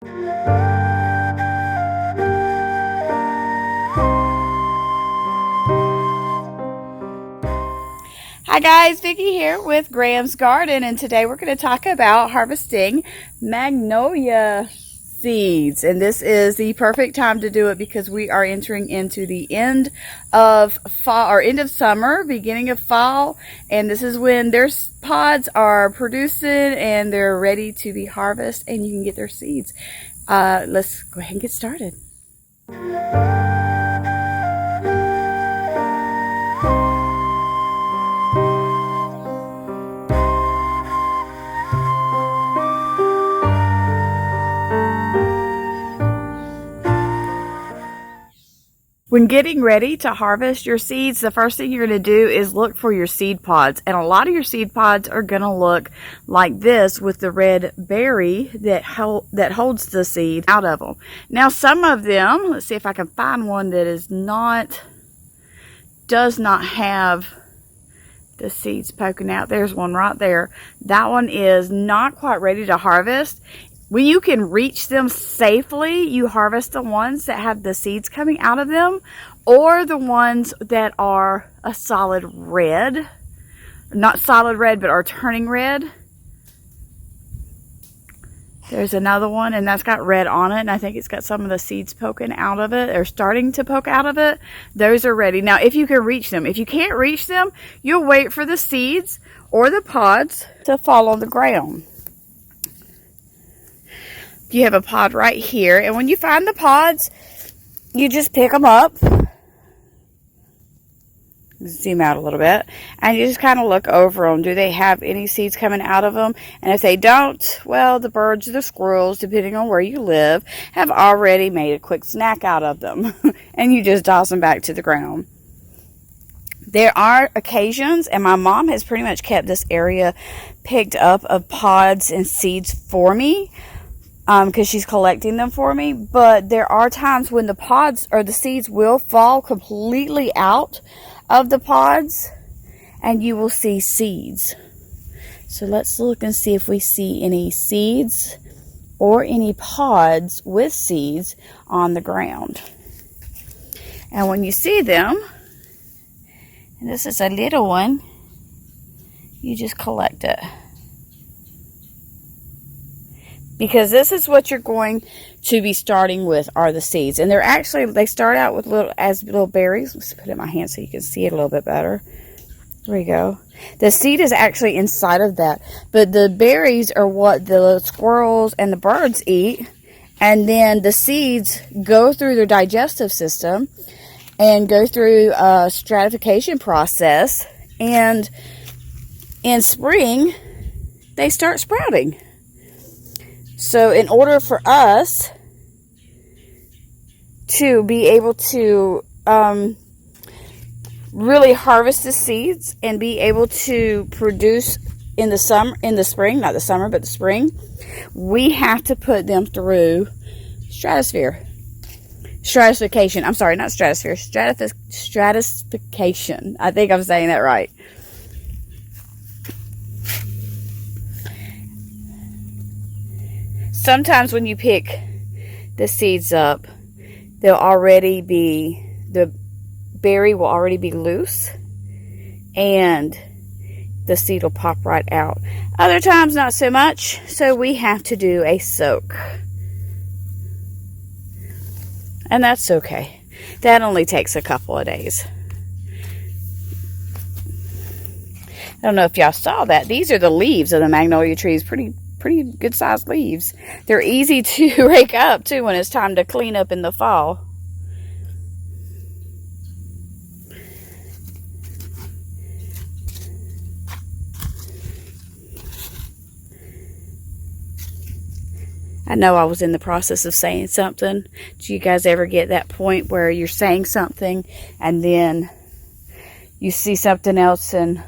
Hi guys, Vicki here with Graham's Garden, and today we're going to talk about harvesting magnolia seeds. And this is the perfect time to do it because we are entering into the end of fall, or end of summer, beginning of fall, and this is when their pods are producing and they're ready to be harvested and you can get their seeds. Let's go ahead and get started. When getting ready to harvest your seeds, the first thing you're going to do is look for your seed pods. And a lot of your seed pods are going to look like this with the red berry that holds the seed out of them. Now some of them, let's see if I can find one that does not have the seeds poking out. There's one right there. That one is not quite ready to harvest. When you can reach them safely, you harvest the ones that have the seeds coming out of them, or the ones that are a solid red. Not solid red, but are turning red. There's another one, and that's got red on it, and I think it's got some of the seeds poking out of it, or starting to poke out of it. Those are ready. Now, if you can reach them. If you can't reach them, you'll wait for the seeds or the pods to fall on the ground. You have a pod right here, and when you find the pods, you just pick them up. Zoom out a little bit, and you just kind of look over them. Do they have any seeds coming out of them? And if they don't, well, the birds or the squirrels, depending on where you live, have already made a quick snack out of them, and you just toss them back to the ground. There are occasions, and my mom has pretty much kept this area picked up of pods and seeds for me, because she's collecting them for me. But there are times when the pods or the seeds will fall completely out of the pods and you will see seeds. So let's look and see if we see any seeds or any pods with seeds on the ground. And when you see them, and this is a little one, you just collect it. Because this is what you're going to be starting with, are the seeds. And they start out with little berries. Let's put it in my hand so you can see it a little bit better. There we go. The seed is actually inside of that. But the berries are what the squirrels and the birds eat. And then the seeds go through their digestive system and go through a stratification process. And in spring, they start sprouting. So in order for us to be able to really harvest the seeds and be able to produce in the spring, we have to put them through stratification. I'm sorry, not stratosphere, stratification. I think I'm saying that right. Sometimes when you pick the seeds up, the berry will already be loose and the seed will pop right out. Other times not so much, so we have to do a soak. And that's okay. That only takes a couple of days. I don't know if y'all saw that. These are the leaves of the magnolia trees. Pretty good sized leaves. They're easy to rake up too when it's time to clean up in the fall. I know I was in the process of saying something. Do you guys ever get that point where you're saying something and then you see something else? And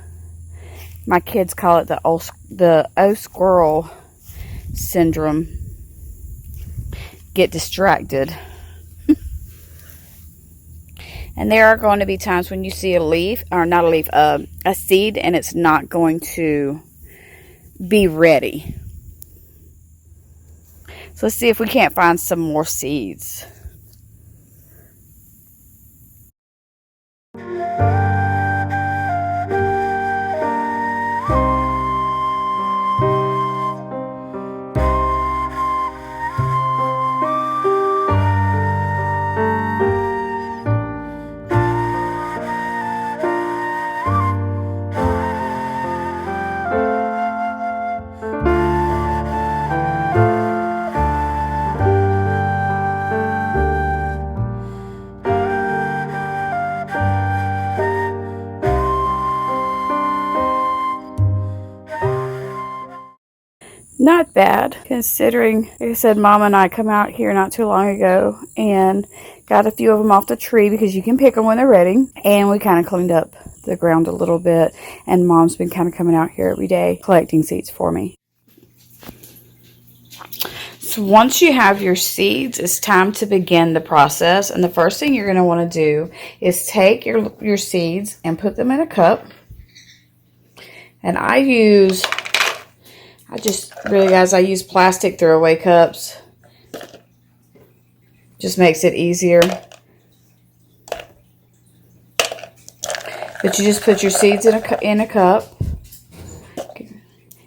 my kids call it the O squirrel syndrome. Get distracted. And there are going to be times when you see a leaf, or not a leaf, a seed, and it's not going to be ready. So let's see if we can't find some more seeds. Not bad, considering, like I said, Mama and I come out here not too long ago and got a few of them off the tree because you can pick them when they're ready. And we kind of cleaned up the ground a little bit. And Mom's been kind of coming out here every day collecting seeds for me. So once you have your seeds, it's time to begin the process. And the first thing you're going to want to do is take your seeds and put them in a cup. And I use plastic throwaway cups. Just makes it easier. But you just put your seeds in a cup.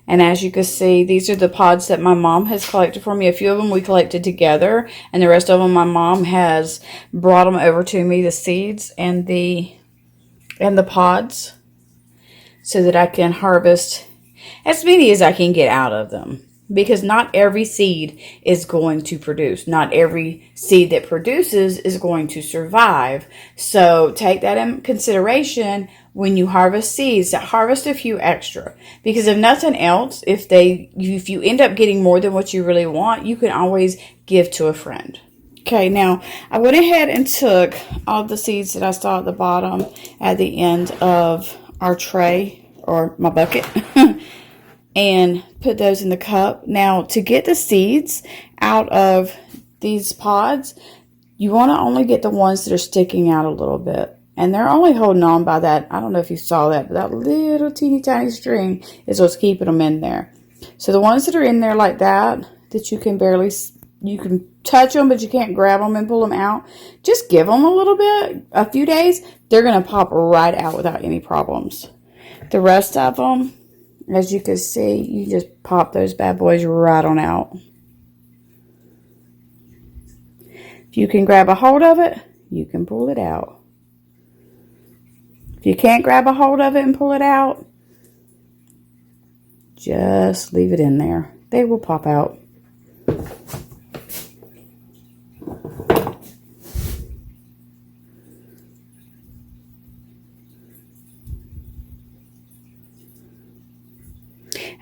And as you can see, these are the pods that my mom has collected for me. A few of them we collected together, and the rest of them my mom has brought them over to me, the seeds and the pods, so that I can harvest as many as I can get out of them. Because not every seed is going to produce. Not every seed that produces is going to survive. So take that in consideration when you harvest seeds. Harvest a few extra. Because if nothing else, if you end up getting more than what you really want, you can always give to a friend. Okay, now I went ahead and took all the seeds that I saw at the bottom at the end of our tray, or my bucket, and put those in the cup. Now, to get the seeds out of these pods, you want to only get the ones that are sticking out a little bit. And they're only holding on by that, I don't know if you saw that, but that little teeny tiny string is what's keeping them in there. So the ones that are in there like that you can barely, you can touch them, but you can't grab them and pull them out, just give them a little bit, a few days, they're going to pop right out without any problems. The rest of them, as you can see, you just pop those bad boys right on out. If you can grab a hold of it, you can pull it out. If you can't grab a hold of it and pull it out, just leave it in there. They will pop out.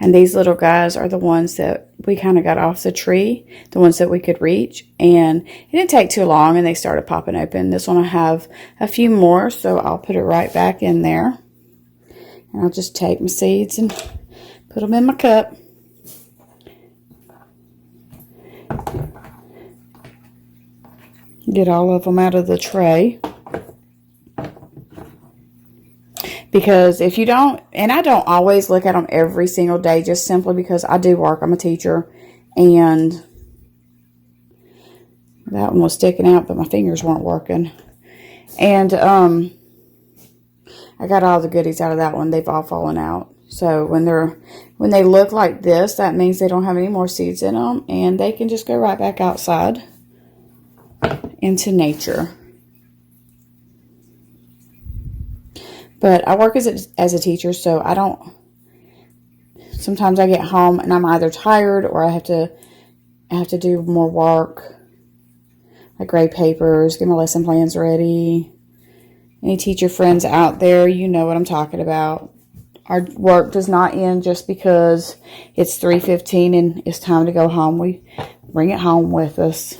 And these little guys are the ones that we kind of got off the tree, the ones that we could reach. And it didn't take too long, and they started popping open. This one I have a few more, so I'll put it right back in there. And I'll just take my seeds and put them in my cup. Get all of them out of the tray. Because if you don't, and I don't always look at them every single day, just simply because I do work. I'm a teacher, and that one was sticking out, but my fingers weren't working. And I got all the goodies out of that one. They've all fallen out. So when they look like this, that means they don't have any more seeds in them, and they can just go right back outside into nature. But I work as a teacher, so I don't, sometimes I get home and I'm either tired or I have to do more work, like grade papers, get my lesson plans ready. Any teacher friends out there, you know what I'm talking about. Our work does not end just because it's 3:15 and it's time to go home. We bring it home with us,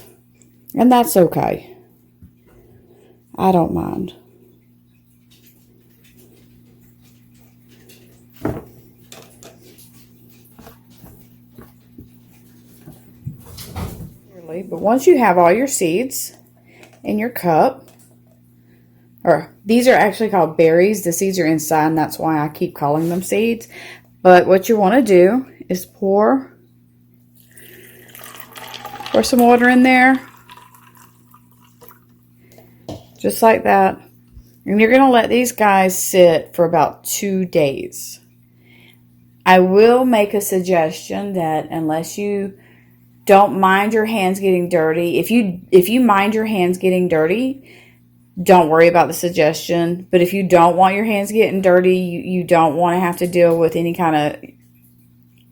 and that's okay. I don't mind. But once you have all your seeds in your cup, or these are actually called berries. The seeds are inside, and that's why I keep calling them seeds. But what you want to do is pour Pour some water in there. Just like that. And you're going to let these guys sit for about 2 days. I will make a suggestion that unless you don't mind your hands getting dirty, if you mind your hands getting dirty, don't worry about the suggestion. But if you don't want your hands getting dirty, you don't want to have to deal with any kind of,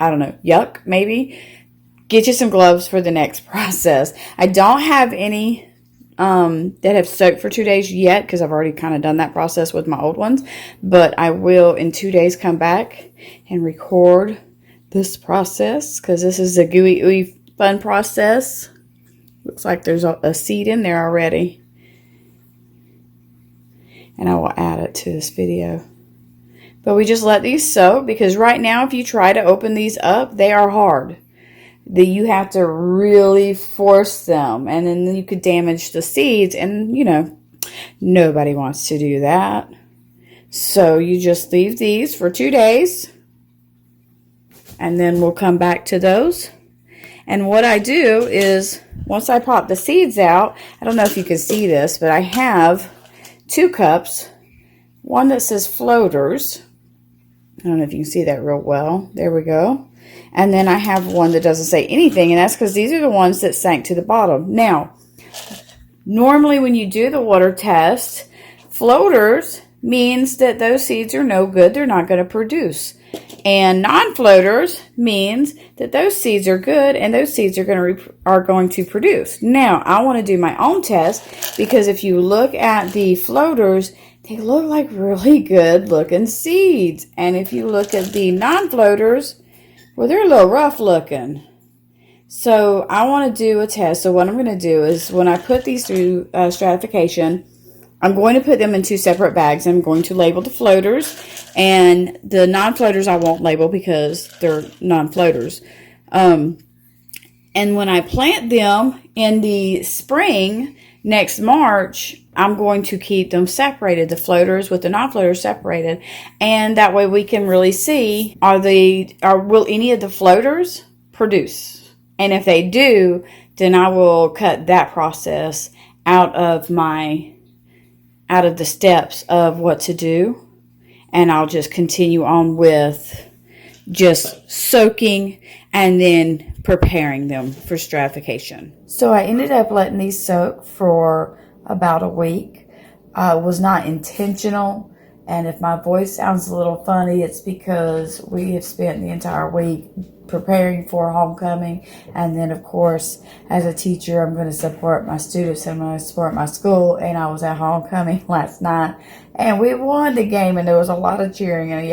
I don't know, yuck maybe, get you some gloves for the next process. I don't have any that have soaked for 2 days yet because I've already kind of done that process with my old ones. But I will in 2 days come back and record this process because this is a gooey, ooey, fun process. Looks like there's a seed in there already. And I will add it to this video. But we just let these soak because right now if you try to open these up, they are hard. You have to really force them, and then you could damage the seeds, and you know, nobody wants to do that. So you just leave these for 2 days, and then we'll come back to those. And what I do is, once I pop the seeds out, I don't know if you can see this, but I have 2 cups, one that says floaters. I don't know if you can see that real well. There we go. And then I have one that doesn't say anything, and that's because these are the ones that sank to the bottom. Now, normally when you do the water test, floaters means that those seeds are no good. They're not going to produce. And non-floaters means that those seeds are good and those seeds are going to produce. Now, I want to do my own test because if you look at the floaters, they look like really good looking seeds. And if you look at the non-floaters, well, they're a little rough looking. So I want to do a test. So what I'm going to do is when I put these through stratification, I'm going to put them in 2 separate bags. I'm going to label the floaters, and the non-floaters I won't label because they're non-floaters. And when I plant them in the spring next March, I'm going to keep them separated, the floaters with the non-floaters separated, and that way we can really see will any of the floaters produce. And if they do, then I will cut that process out of the steps of what to do, and I'll just continue on with just soaking and then preparing them for stratification. So I ended up letting these soak for about a week. It was not intentional, and if my voice sounds a little funny, it's because we have spent the entire week preparing for homecoming, and then of course as a teacher I'm going to support my students, I'm going to support my school, and I was at homecoming last night and we won the game, and there was a lot of cheering and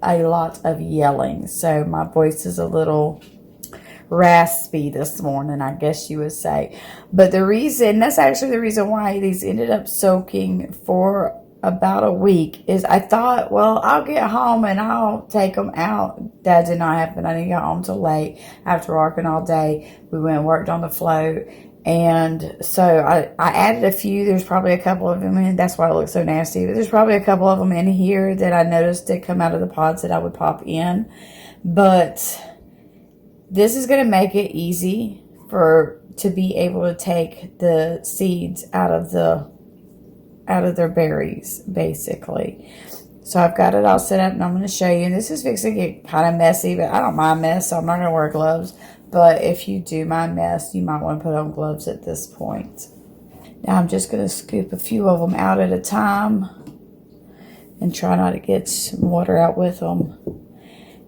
a lot of yelling, so my voice is a little raspy this morning, I guess you would say. But that's actually the reason why these ended up soaking for about a week is I thought, well, I'll get home and I'll take them out. That did not happen. I didn't get home till late after working all day. We went and worked on the float. And so I added a few. There's probably a couple of them in. That's why it looks so nasty. But there's probably a couple of them in here that I noticed did come out of the pods that I would pop in. But this is going to make it easy to be able to take the seeds out of their berries, basically. So I've got it all set up, and I'm going to show you. And this is fixing to get kind of messy, but I don't mind mess, so I'm not going to wear gloves. But if you do mind mess, you might want to put on gloves at this point. Now I'm just going to scoop a few of them out at a time and try not to get some water out with them.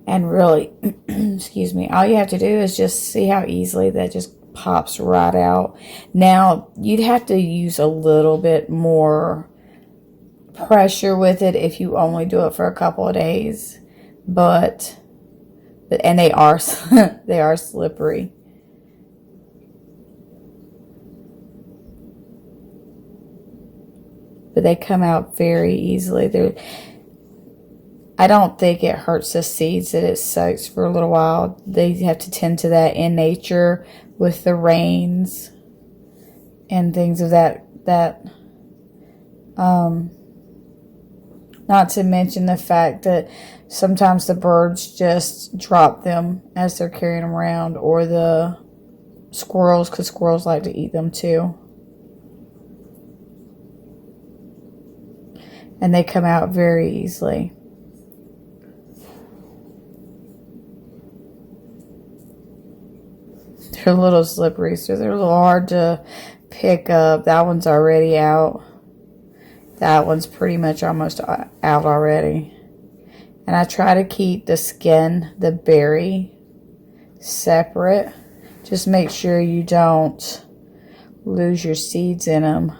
And really, excuse me, all you have to do is just see how easily that just pops right out. Now, you'd have to use a little bit more pressure with it if you only do it for a couple of days. And they are they are slippery. But they come out very easily. I don't think it hurts the seeds that it soaks for a little while. They have to tend to that in nature with the rains and things of that. Not to mention the fact that sometimes the birds just drop them as they're carrying them around, or the squirrels, because squirrels like to eat them too. And they come out very easily. They're a little slippery, so they're a little hard to pick up. That one's already out. That one's pretty much almost out already. And I try to keep the skin, the berry, separate. Just make sure you don't lose your seeds in them,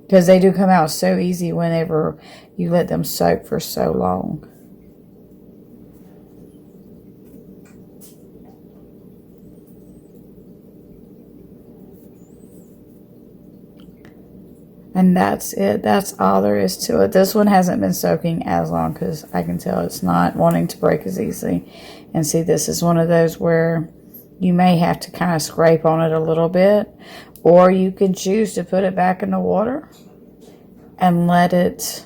because they do come out so easy whenever you let them soak for so long. And that's it. That's all there is to it. This one hasn't been soaking as long, because I can tell it's not wanting to break as easily. And see, this is one of those where you may have to kind of scrape on it a little bit, or you can choose to put it back in the water and let it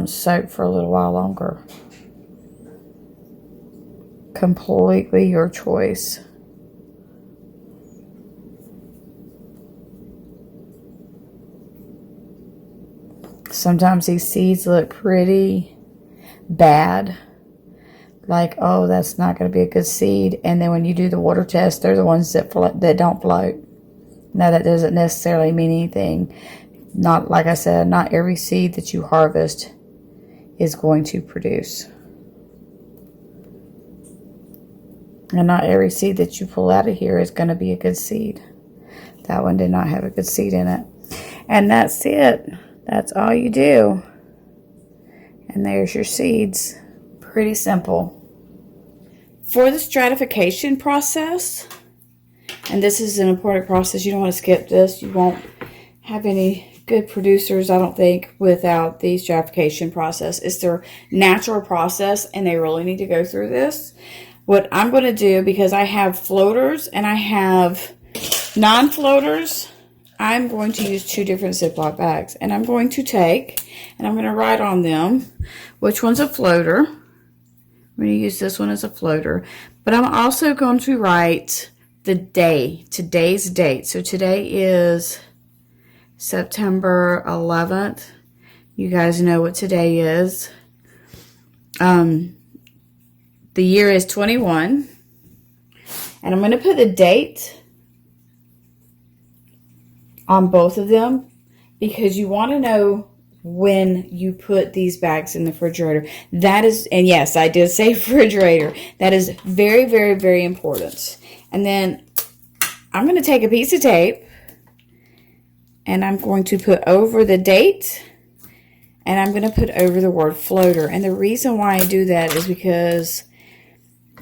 soak for a little while longer. Completely your choice. Sometimes these seeds look pretty bad. Like, oh, that's not going to be a good seed. And then when you do the water test, they're the ones that don't float. Now, that doesn't necessarily mean anything. Not, like I said, not every seed that you harvest is going to produce. And not every seed that you pull out of here is going to be a good seed. That one did not have a good seed in it. And that's it. That's all you do. And there's your seeds. Pretty simple. For the stratification process, and this is an important process, you don't want to skip this. You won't have any good producers, I don't think, without the stratification process. It's their natural process, and they really need to go through this. What I'm going to do, because I have floaters and I have non-floaters, I'm going to use 2 different Ziploc bags. And I'm going to take, and I'm going to write on them which one's a floater. I'm going to use this one as a floater. But I'm also going to write the day, today's date. So today is September 11th. You guys know what today is. The year is 21. And I'm going to put the date on both of them, because you want to know when you put these bags in the refrigerator. That is, and yes, I did say refrigerator. That is very, very, very important. And then I'm going to take a piece of tape and I'm going to put over the date, and I'm going to put over the word floater. And the reason why I do that is because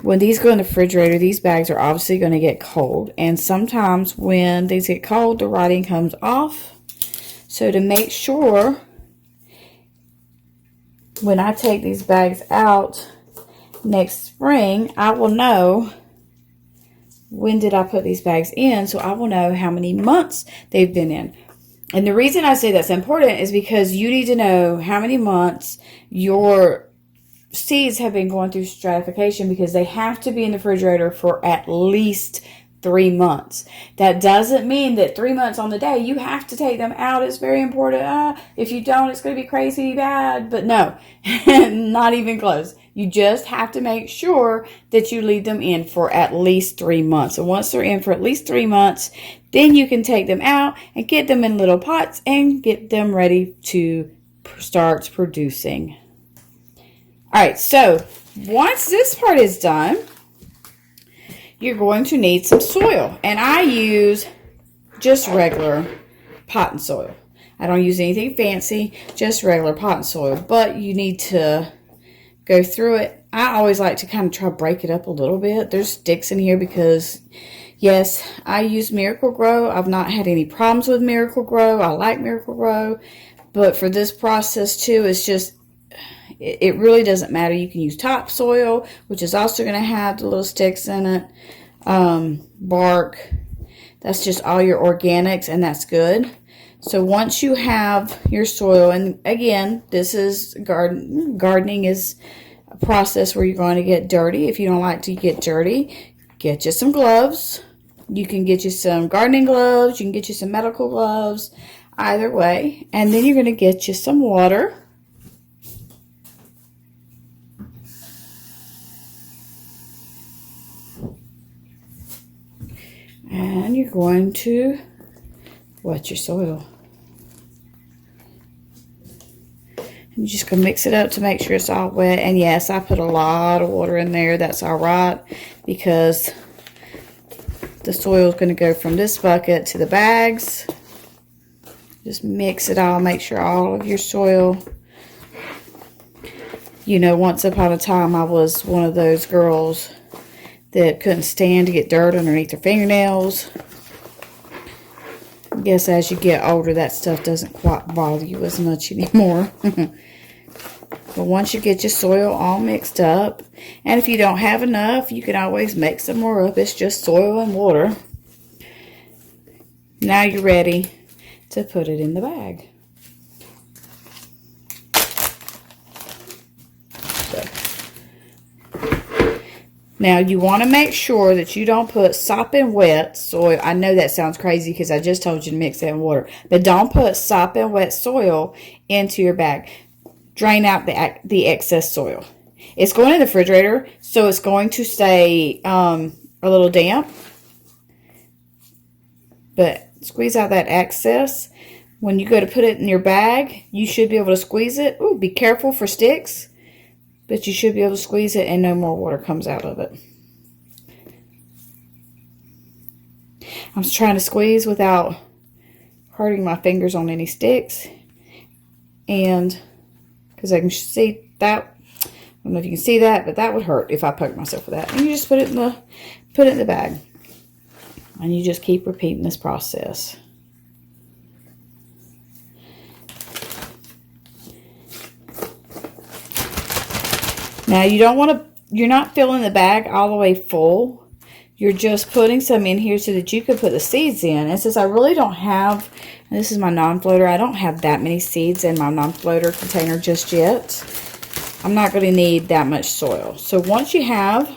when these go in the refrigerator, these bags are obviously going to get cold. And sometimes when these get cold, the writing comes off. So to make sure, when I take these bags out next spring, I will know when did I put these bags in, so I will know how many months they've been in. And the reason I say that's important is because you need to know how many months your seeds have been going through stratification, because they have to be in the refrigerator for at least 3 months. That doesn't mean that 3 months on the day you have to take them out. It's very important. If you don't, it's going to be crazy bad. But no, not even close. You just have to make sure that you leave them in for at least 3 months. And once they're in for at least 3 months, then you can take them out and get them in little pots and get them ready to start producing. All right, so once this part is done, you're going to need some soil. And I use just regular potting soil. I don't use anything fancy, just regular potting soil. But you need to go through it. I always like to kind of try to break it up a little bit. There's sticks in here because, yes, I use Miracle Grow. I've not had any problems with Miracle Grow. I like Miracle Grow. But for this process too, it's just, it really doesn't matter. You can use topsoil, which is also going to have the little sticks in it. Bark. That's just all your organics, and that's good. So once you have your soil, and again, this is gardening is a process where you're going to get dirty. If you don't like to get dirty, get you some gloves. You can get you some gardening gloves. You can get you some medical gloves. Either way. And then you're going to get you some water. And you're going to wet your soil. And you're just going to mix it up to make sure it's all wet. And yes, I put a lot of water in there. That's all right, because the soil is going to go from this bucket to the bags. Just mix it all. Make sure all of your soil. You know, once upon a time, I was one of those girls that couldn't stand to get dirt underneath their fingernails. I guess as you get older, that stuff doesn't quite bother you as much anymore. But once you get your soil all mixed up, and if you don't have enough, you can always make some more up. It's just soil and water. Now you're ready to put it in the bag. Now, you want to make sure that you don't put sopping wet soil. I know that sounds crazy because I just told you to mix that in water. But don't put sopping wet soil into your bag. Drain out the excess soil. It's going in the refrigerator, so it's going to stay a little damp. But squeeze out that excess. When you go to put it in your bag, you should be able to squeeze it. Ooh, be careful for sticks. But you should be able to squeeze it and no more water comes out of it. I'm just trying to squeeze without hurting my fingers on any sticks. And because I can see that. I don't know if you can see that, but that would hurt if I poked myself with that. And you just put it in the bag. And you just keep repeating this process. Now, you're not filling the bag all the way full. You're just putting some in here so that you can put the seeds in. And since I really don't have, and this is my non-floater, I don't have that many seeds in my non-floater container just yet. I'm not going to need that much soil. So once you have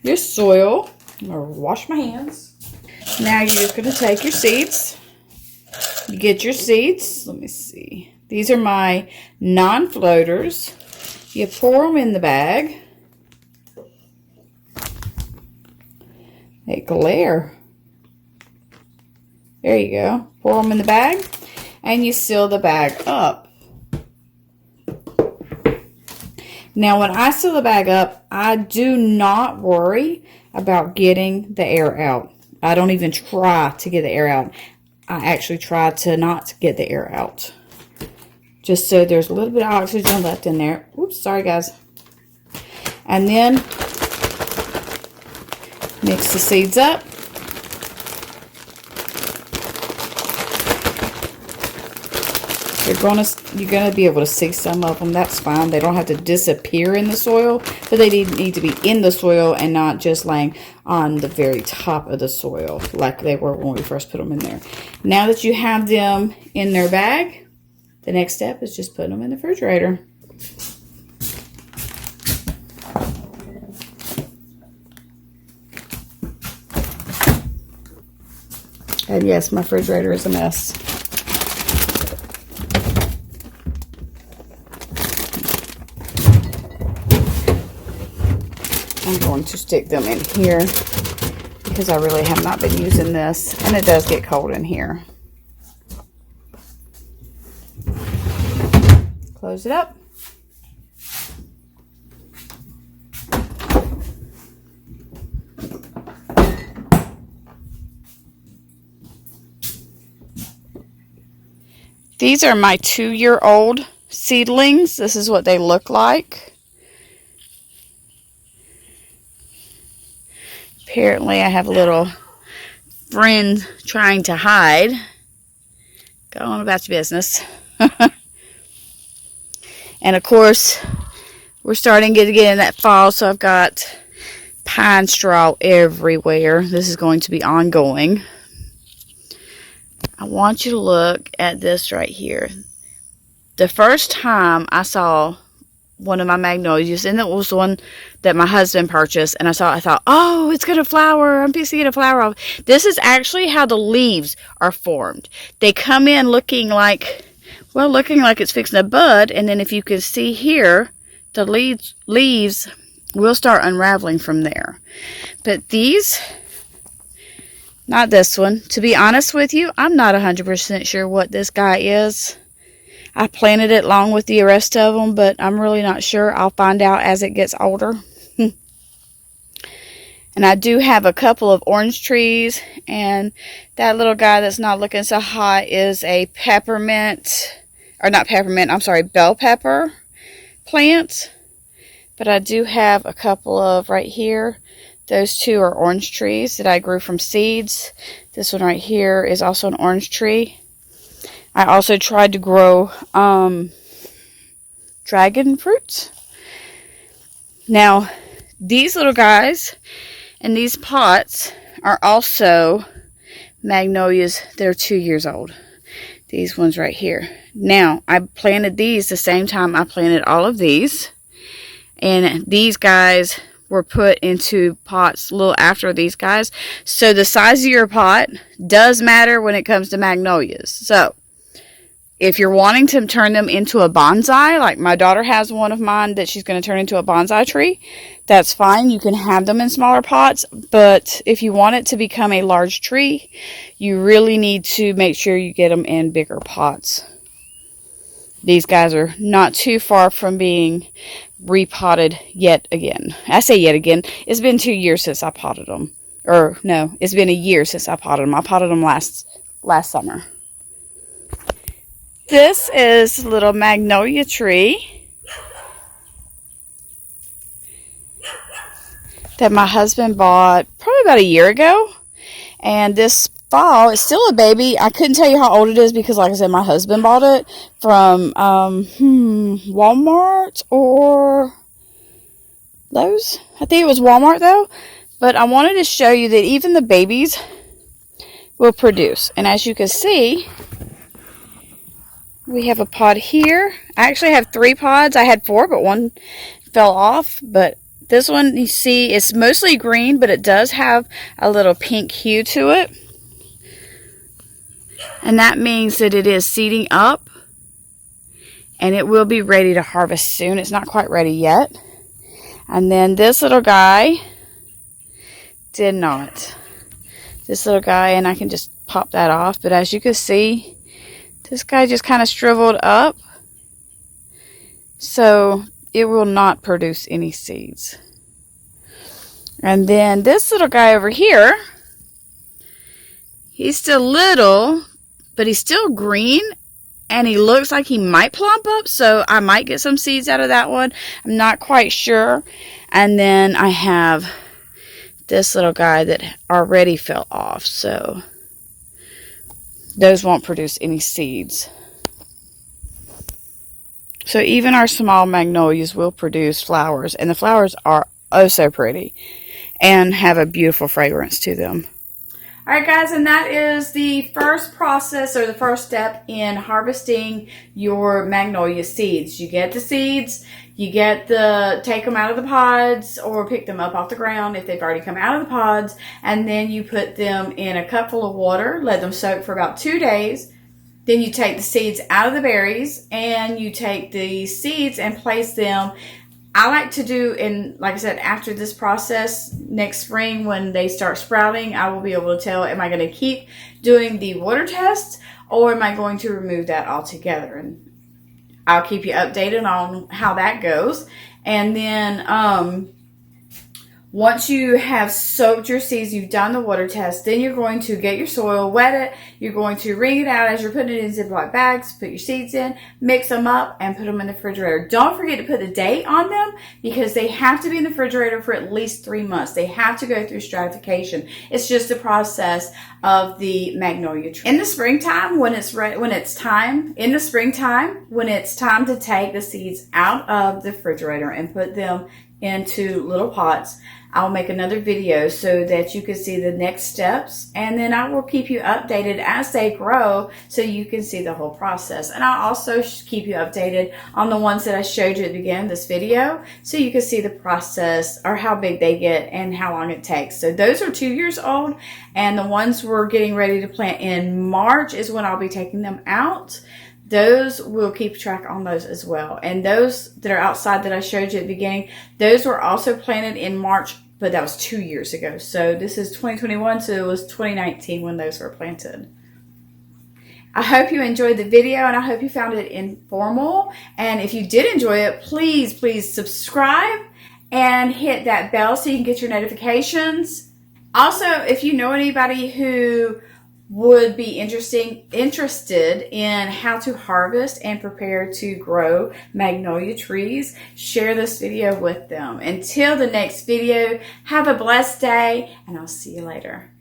your soil, I'm going to wash my hands. Now you're just going to take your seeds. You get your seeds. Let me see. These are my non-floaters. You pour them in the bag. They glare. There you go. Pour them in the bag. And you seal the bag up. Now, when I seal the bag up, I do not worry about getting the air out. I don't even try to get the air out. I actually try to not get the air out. Just so there's a little bit of oxygen left in there. Oops, sorry guys. And then mix the seeds up. You're gonna be able to see some of them. That's fine. They don't have to disappear in the soil, but they need to be in the soil and not just laying on the very top of the soil like they were when we first put them in there. Now that you have them in their bag, the next step is just putting them in the refrigerator. And yes, my refrigerator is a mess. I'm going to stick them in here because I really have not been using this, and it does get cold in here. Close it up. These are my 2-year-old seedlings. This is what they look like. Apparently I have a little friend trying to hide. Go on about your business. And of course, we're starting to get in that fall, so I've got pine straw everywhere. This is going to be ongoing. I want you to look at this right here. The first time I saw one of my magnolias, and that was the one that my husband purchased. And I thought, oh, it's going to flower. I'm fixing to get a flower off. This is actually how the leaves are formed. They come in looking like it's fixing a bud. And then if you can see here, the leaves will start unraveling from there. But these, not this one. To be honest with you, I'm not 100% sure what this guy is. I planted it along with the rest of them, but I'm really not sure. I'll find out as it gets older. And I do have a couple of orange trees, and that little guy that's not looking so hot is a bell pepper plant. But I do have a couple of right here. Those two are orange trees that I grew from seeds. This one right here is also an orange tree. I also tried to grow dragon fruits. Now, these little guys and these pots are also magnolias. They're 2 years old. These ones right here. Now, I planted these the same time I planted all of these. And these guys were put into pots a little after these guys. So the size of your pot does matter when it comes to magnolias. So, if you're wanting to turn them into a bonsai, like my daughter has one of mine that she's going to turn into a bonsai tree, that's fine. You can have them in smaller pots. But if you want it to become a large tree, you really need to make sure you get them in bigger pots. These guys are not too far from being repotted yet again. I say yet again. It's been 2 years since I potted them. Or, no, it's been a year since I potted them. I potted them last summer. This is a little magnolia tree that my husband bought probably about a year ago. And this fall, it's still a baby. I couldn't tell you how old it is because, like I said, my husband bought it from Walmart or Lowe's. I think it was Walmart, though. But I wanted to show you that even the babies will produce. And as you can see, we have a pod here. I actually have 3 pods. I had 4, but one fell off. But this one, you see, it's mostly green, but it does have a little pink hue to it. And that means that it is seeding up. And it will be ready to harvest soon. It's not quite ready yet. And then this little guy did not. This little guy, and I can just pop that off. But as you can see, this guy just kind of shriveled up. So it will not produce any seeds. And then this little guy over here, he's still little, but he's still green. And he looks like he might plump up. So I might get some seeds out of that one. I'm not quite sure. And then I have this little guy that already fell off. So those won't produce any seeds. So even our small magnolias will produce flowers. And the flowers are oh so pretty. And have a beautiful fragrance to them. Alright guys, and that is the first process or the first step in harvesting your magnolia seeds. You get the seeds, you take them out of the pods or pick them up off the ground if they've already come out of the pods, and then you put them in a cup full of water, let them soak for about 2 days. Then you take the seeds out of the berries and you take the seeds and place them. I like to do, and like I said, after this process, next spring when they start sprouting, I will be able to tell, am I going to keep doing the water test or am I going to remove that altogether? And I'll keep you updated on how that goes. And then once you have soaked your seeds, you've done the water test, then you're going to get your soil, wet it, you're going to wring it out as you're putting it in Ziploc bags, put your seeds in, mix them up, and put them in the refrigerator. Don't forget to put the date on them because they have to be in the refrigerator for at least 3 months. They have to go through stratification. It's just a process of the magnolia tree. In the springtime, when it's time to take the seeds out of the refrigerator and put them into little pots, I'll make another video so that you can see the next steps, and then I will keep you updated as they grow so you can see the whole process. And I'll also keep you updated on the ones that I showed you at the beginning of this video so you can see the process, or how big they get and how long it takes. So those are 2 years old, and the ones we're getting ready to plant in March is when I'll be taking them out. Those, we'll keep track on those as well. And those that are outside that I showed you at the beginning, those were also planted in March, but that was 2 years ago. So this is 2021, so it was 2019 when those were planted. I hope you enjoyed the video, and I hope you found it informal. And if you did enjoy it, please subscribe and hit that bell so you can get your notifications. Also, if you know anybody who would be interested in how to harvest and prepare to grow magnolia trees, share this video with them. Until the next video, have a blessed day, and I'll see you later.